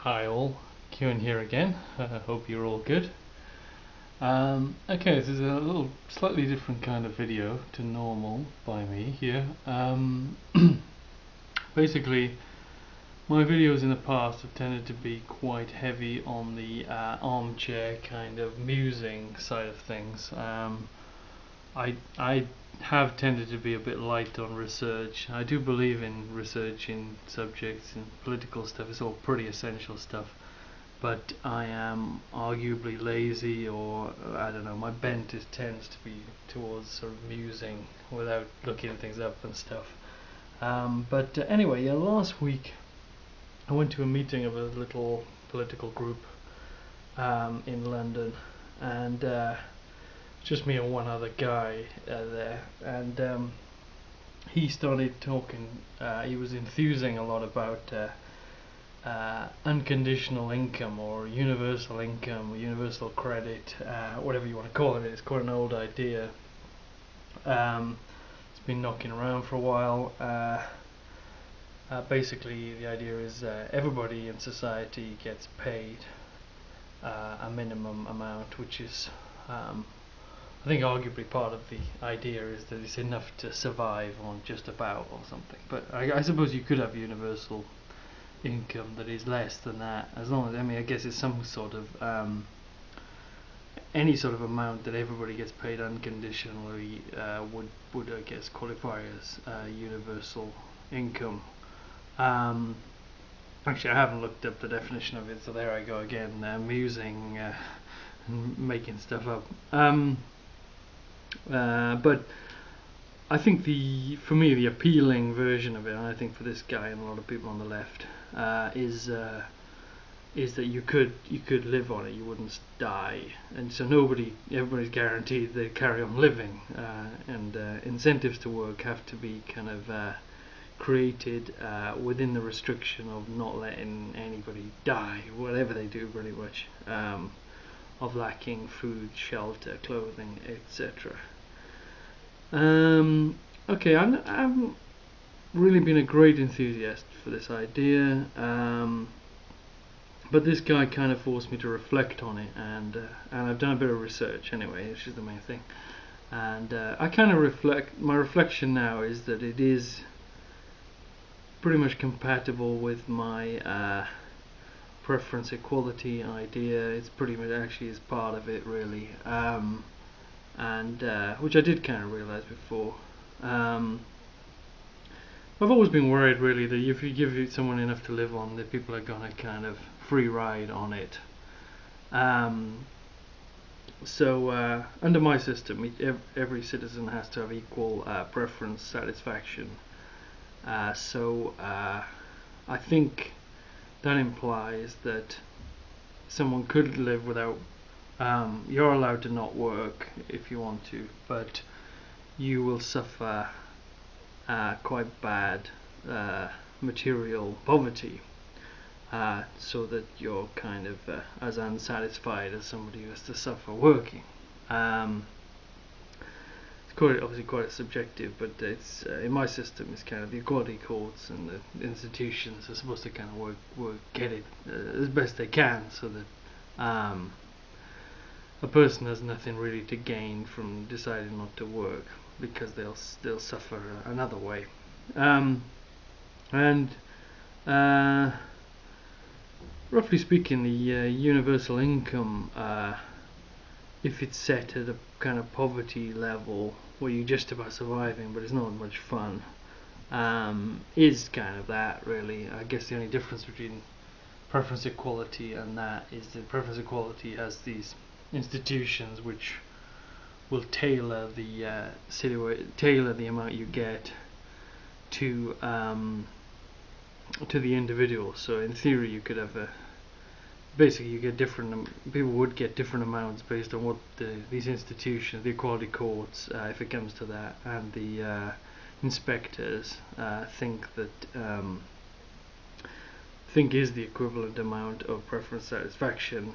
Hi all, Kieran here again. Hope you're all good. Okay, this is a little slightly different kind of video to normal by me here. Basically, my videos in the past have tended to be quite heavy on the armchair kind of musing side of things. I have tended to be a bit light on research. I do believe in researching subjects and political stuff. It's all pretty essential stuff. But I am arguably lazy, or I don't know, my bent tends to be towards sort of musing without looking things up and stuff. But anyway, last week I went to a meeting of a little political group in London, and just me and one other guy there, and he started talking. He was enthusing a lot about unconditional income or universal income, or universal credit, whatever you want to call it. It's quite an old idea. It's been knocking around for a while. Basically, the idea is everybody in society gets paid a minimum amount, which is, I think, arguably part of the idea is that it's enough to survive on, just about, or something. But I suppose you could have universal income that is less than that, as long as, I mean, I guess it's some sort of any sort of amount that everybody gets paid unconditionally would I guess qualify as universal income. Actually, I haven't looked up the definition of it, so there I go again, musing and making stuff up. But I think for me the appealing version of it, and I think for this guy and a lot of people on the left, is that you could live on it, you wouldn't die, and so everybody's guaranteed they carry on living, and incentives to work have to be kind of created within the restriction of not letting anybody die, whatever they do, pretty much, of lacking food, shelter, clothing, etc. Okay, I haven't really been a great enthusiast for this idea, but this guy kind of forced me to reflect on it, and I've done a bit of research anyway, which is the main thing. And I kind of my reflection now is that it is pretty much compatible with my preference equality idea. It's pretty much actually is part of it, really, and which I did kind of realise before. I've always been worried, really, that if you give someone enough to live on, that people are gonna kind of free ride on it. So under my system, every citizen has to have equal preference satisfaction. So I think that implies that someone could live without. You're allowed to not work if you want to, but you will suffer quite bad material poverty, so that you're kind of as unsatisfied as somebody who has to suffer working. It's obviously quite subjective, but it's in my system it's kind of the equality courts and the institutions are supposed to kind of get it as best they can, so that a person has nothing really to gain from deciding not to work, because they'll suffer another way. And roughly speaking, the universal income, if it's set at a kind of poverty level where you're just about surviving but it's not much fun, is kind of that, really. I guess the only difference between preference equality and that is that preference equality has these institutions which will tailor the amount you get to the individual. So in theory, you could have basically you get people would get different amounts based on what these institutions, the equality courts, if it comes to that, and the inspectors think is the equivalent amount of preference satisfaction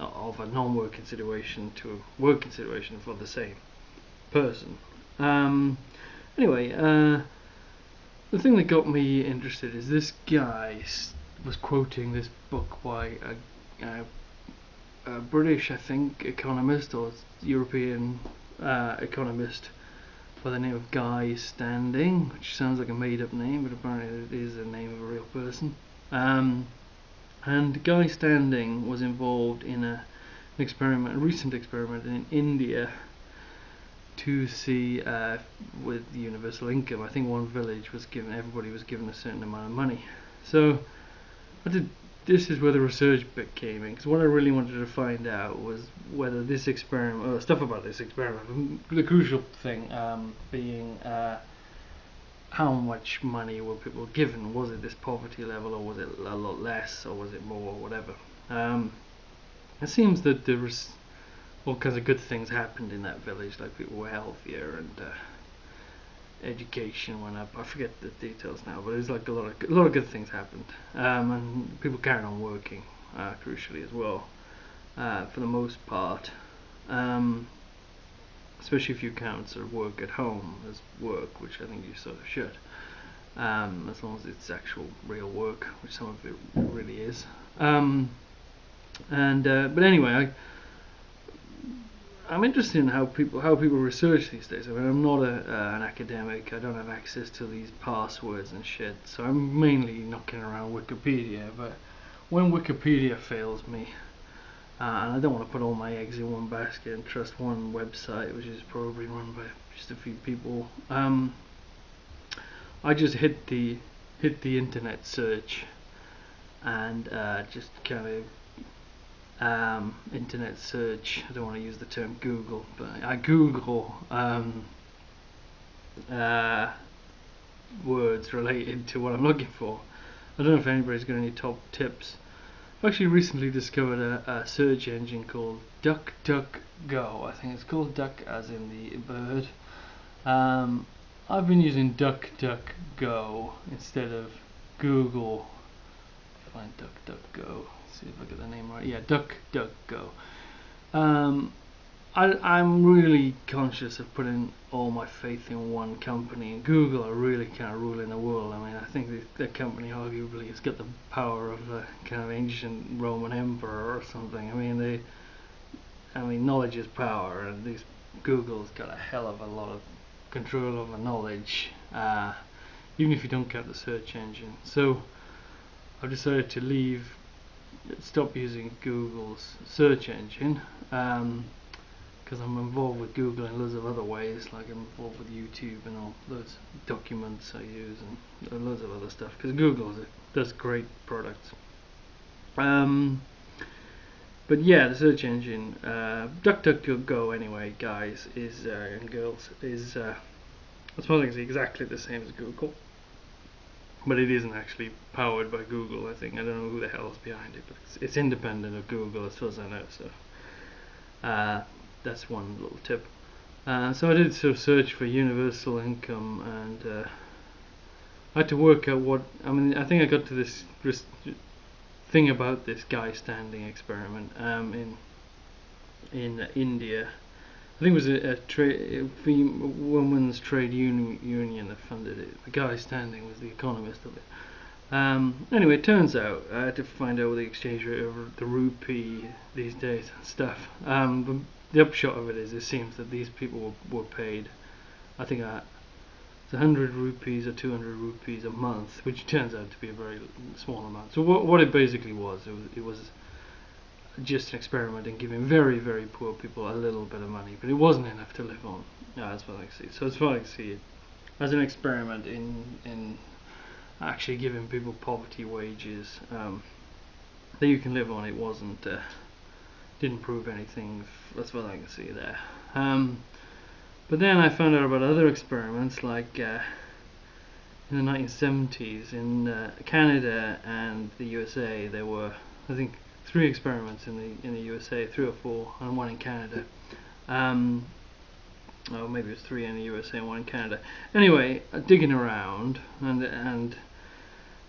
of a non-working situation to a working situation for the same person. Anyway, the thing that got me interested is this guy was quoting this book by a British, I think, economist or European economist by the name of Guy Standing, which sounds like a made-up name, but apparently it is the name of a real person. And Guy Standing was involved in a recent experiment in India to see with universal income. I think one village was given, everybody was given a certain amount of money. So this is where the research bit came in, because what I really wanted to find out was whether this experiment, or stuff about this experiment, the crucial thing being how much money were people given. Was it this poverty level, or was it a lot less, or was it more, or whatever. It seems that there was all kinds of good things happened in that village, like people were healthier and education went up. I forget the details now, but it was like a lot of good things happened, and people carried on working, crucially as well, for the most part. Especially if you count sort of work at home as work, which I think you sort of should, as long as it's actual real work, which some of it really is. But anyway, I'm interested in how people research these days. I mean, I'm not an academic. I don't have access to these passwords and shit, so I'm mainly knocking around Wikipedia. But when Wikipedia fails me, and I don't want to put all my eggs in one basket and trust one website, which is probably run by just a few people, I just hit the internet search and just kind of internet search. I don't want to use the term Google, but I Google words related to what I'm looking for. I don't know if anybody's got any top tips. I've actually recently discovered a search engine called DuckDuckGo. I think it's called duck as in the bird. I've been using DuckDuckGo instead of Google. Find DuckDuckGo. See if I get the name right. Yeah, DuckDuckGo. I'm really conscious of putting all my faith in one company, and Google are really kind of ruling the world. I mean, I think the company arguably has got the power of a kind of ancient Roman emperor or something. I mean, knowledge is power, and Google's got a hell of a lot of control over knowledge, even if you don't count the search engine. So I've decided to stop using Google's search engine, because I'm involved with Google in loads of other ways, like I'm involved with YouTube and all those documents I use and loads of other stuff, because Google does great products. But yeah, the search engine, DuckDuckGo anyway, guys, and girls, is as far as I can see exactly the same as Google, but it isn't actually powered by Google. I don't know who the hell is behind it, but it's independent of Google as far as I know. So that's one little tip. So I did sort of search for universal income, and I had to work out what. I mean, I think I got to this thing about this Guy Standing experiment in India. I think it was a women's trade union that funded it. The Guy Standing was the economist of it. Anyway, it turns out I had to find out what the exchange rate of the rupee these days and stuff. But the upshot of it is, it seems that these people were paid, I think, 100 rupees or 200 rupees a month, which turns out to be a very small amount. So what it basically was, it was just an experiment in giving very, very poor people a little bit of money, but it wasn't enough to live on. As far as I can see. So as far as I can see it, as an experiment in actually giving people poverty wages that you can live on, it wasn't didn't prove anything as far as I can see there. But then I found out about other experiments, like in the 1970s in Canada and the USA. There were, I think, 3 experiments in the USA, 3 or 4, and 1 in Canada. Oh, maybe it was 3 in the USA and 1 in Canada. Anyway, digging around and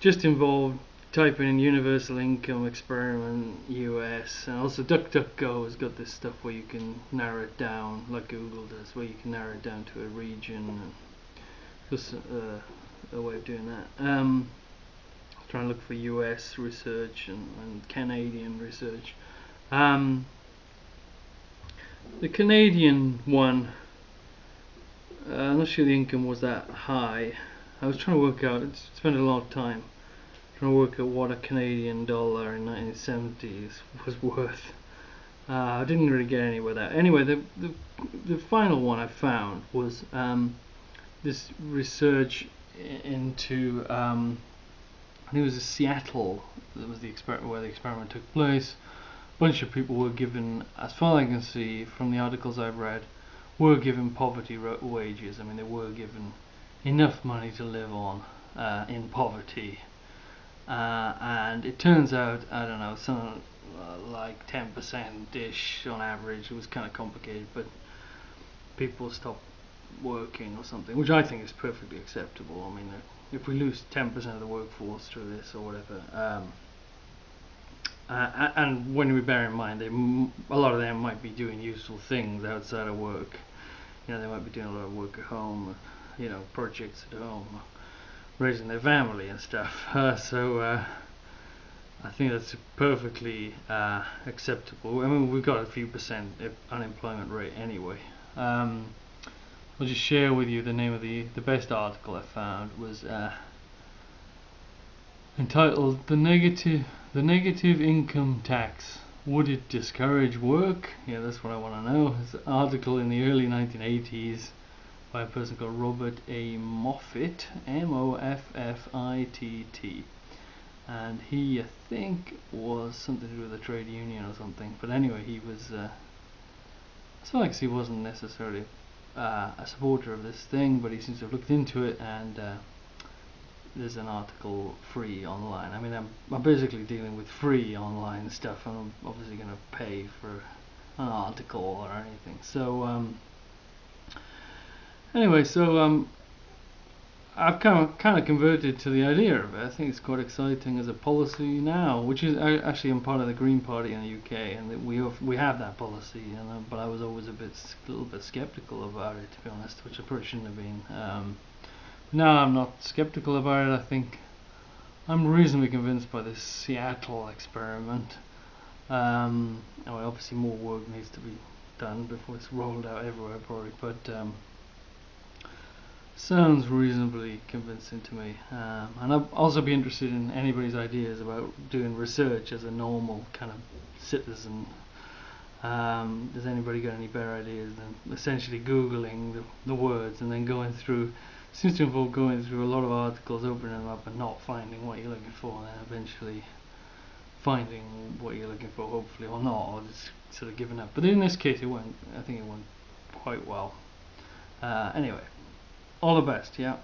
just involved typing in universal income experiment US, and also DuckDuckGo has got this stuff where you can narrow it down, like Google does, where you can narrow it down to a region. Just a way of doing that. trying to look for US research and Canadian research. The Canadian one, I'm not sure the income was that high. I was trying to work out, spent a lot of time trying to work out what a Canadian dollar in 1970s was worth. I didn't really get anywhere with that. Anyway, the final one I found was this research into I think it was Seattle. That was the experiment where the experiment took place. A bunch of people were given, as far as I can see from the articles I've read, were given poverty wages. I mean, they were given enough money to live on in poverty. And it turns out, I don't know, something like 10%-ish on average. It was kind of complicated, but people stopped working or something, which I think is perfectly acceptable. I mean, if we lose 10% of the workforce through this or whatever, and when we bear in mind a lot of them might be doing useful things outside of work. You know, they might be doing a lot of work at home, you know, projects at home, raising their family and stuff. So I think that's perfectly acceptable. I mean, we've got a few percent unemployment rate anyway. I'll just share with you the name of the best article I found was entitled "The Negative Income Tax. Would it discourage work?" Yeah, that's what I want to know. It's an article in the early 1980s by a person called Robert A. Moffitt, Moffitt, and he, I think, was something to do with a trade union or something. But anyway, he was, as far as he wasn't necessarily a supporter of this thing, but he seems to have looked into it, and there's an article free online. I mean, I'm basically dealing with free online stuff, and I'm obviously going to pay for an article or anything. So anyway, so I've kind of converted to the idea of it. I think it's quite exciting as a policy now, which is actually I'm part of the Green Party in the UK, and we have that policy. But I was always a little bit skeptical about it, to be honest, which I probably shouldn't have been. Now I'm not skeptical about it. I think I'm reasonably convinced by this Seattle experiment. Obviously more work needs to be done before it's rolled out everywhere, probably, but sounds reasonably convincing to me. And I'd also be interested in anybody's ideas about doing research as a normal kind of citizen. Does anybody got any better ideas than essentially Googling the words and then going through? Seems to involve going through a lot of articles, opening them up and not finding what you're looking for, and then eventually finding what you're looking for, hopefully, or not, or just sort of giving up. But in this case, I think it went quite well. Anyway, all the best, yeah.